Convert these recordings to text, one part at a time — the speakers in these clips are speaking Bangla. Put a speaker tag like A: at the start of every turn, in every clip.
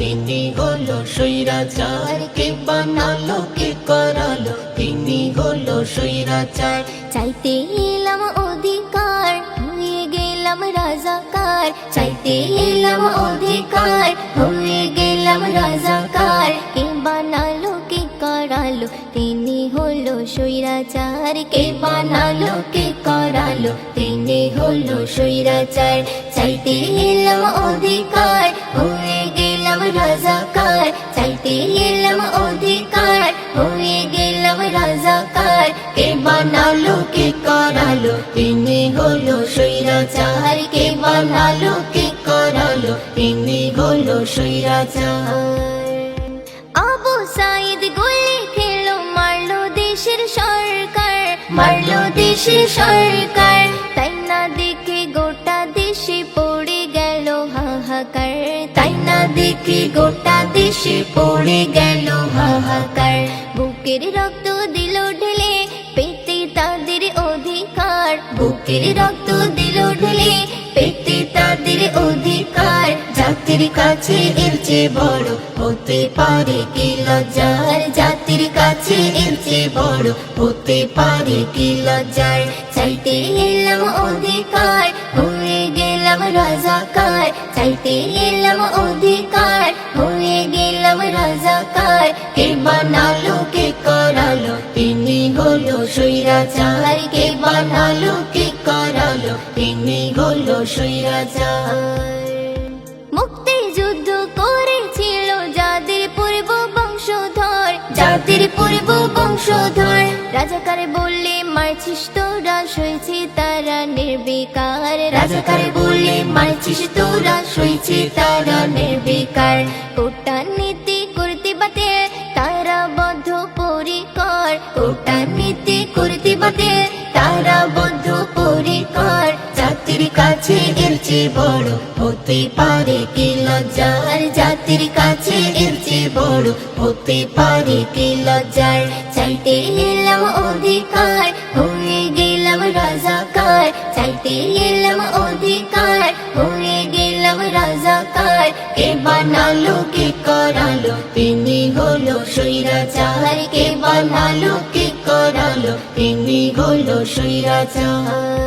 A: তিনি হলো স্বৈরাচার। কে বানালো কে করালো, তিনি হলো স্বৈরাচার।
B: চাইতে এলাম অধিকার, হয়ে গেলাম রাজাকার। চাইতে এলাম অধিকার, হয়ে গেলাম রাজাকার। কে বানালো কে করালো, তিনি হলো স্বৈরাচার। কে বানালো কে করালো, তিনি হলো স্বৈরাচার। চাইতে এলাম অধিকার, হয়ে গেলাম রাজাকার। চাইতে এলাম অধিকার, হয়ে গেলাম রাজাকার। কে বানালো কে করালো, তিনি হলো স্বৈরাচার। কে বানালো কে করালো, তিনি হলো স্বৈরাচার। আবু সাইদ গুলি খেলো, মারলো দেশের সরকার। মারলো দেশের সরকার, তাই না দেখে গোটা দেশে পড়ে গেল হাহাকার। তাই না দেখে গোটা দেশে পড়ে গেল হাহাকার। বুকের রক্ত দিল ঢেলে, পেতে তাদের অধিকার। বুকের রক্ত দিল ঢেলে, পেতে তাদের অধিকার। জাতির কাছে এর চেয়ে বড় হতে পারে কি লজ্জার। জাতির কাছে এর চেয়ে বড় হতে পারে কি লজ্জার। চাইতে এলাম অধিকার, হয়ে গেলাম রাজাকার। চাইতে এলাম অধিকার, হয়ে গেলাম রাজাকার। কে বানালো কে করালো, তিনি হলো স্বৈরাচার। কে বানালো কে করালো, তিনি হলো স্বৈরাচার। মুক্তিযুদ্ধ করেছিল যাদের পূর্ব বংশধর। যাদের পূর্ব বংশধর, রাজাকার বললে মারছিস তোরা, সইছে তারা নির্বিকার। রাজাকার বললে মারছিস তোরা, সইছে তারা নির্বিকার। কোটা নীতি করতে বাতিল, তারা বদ্ধ পরিকর। কোটা নীতি করতে বাতিল, তারা বদ্ধ পরিকর। জাতির কাছে এর চেয়ে বড় হতে পারে কি লজ্জার। জাতির কাছে এর চেয়ে বড় হতে পারে কি লজ্জার। চাইতে এলাম অধিকার, হয়ে গেলাম রাজাকার। চাইতে এলাম অধিকার, হয়ে গেলাম রাজাকার। কে বানালো কে করালো, তিনি হলো স্বৈরাচার। কে বানালো কে করালো, তিনি হলো স্বৈরাচার।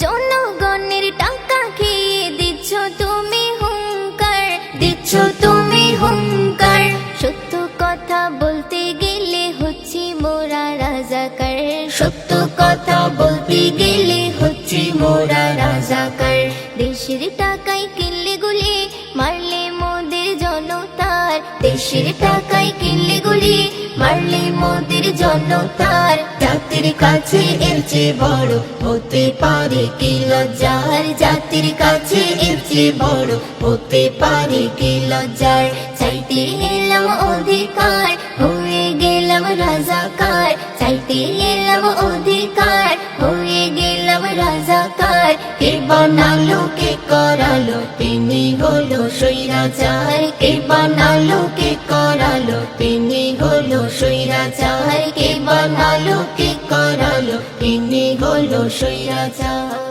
B: জনগণের টাকা খেয়ে দিচ্ছ তুমি হুঙ্কার। দিচ্ছ তুমি হুঙ্কার, সত্য কথা বলতে গেলে হচ্ছে মোরা রাজাকার। সত্য কথা বলতে গেলে হচ্ছে মোরা রাজাকার। দেশের টাকায় কিনলে গুলি, মারলে মোদের জনতার। দেশের টাকায় কিনলে গুলি, মারলে মোদের জনতার। জাতির কাছে এর চেয়ে বড় হতে পারে কি লজ্জার। জাতির কাছে এর চেয়ে বড় হতে পারে কি লজ্জার। চাইতে এলাম অধিকার, হয়ে গেলাম রাজাকার। চাইতে এলাম অধিকার, হয়ে গেলাম রাজাকার। কে বানালো কে করালো, তিনি হলো স্বৈরাচার। কে বানালো কে করালো, তিনি হলো স্বৈরাচার। কে বানালো কে করালো, তিনি হলো স্বৈরাচার।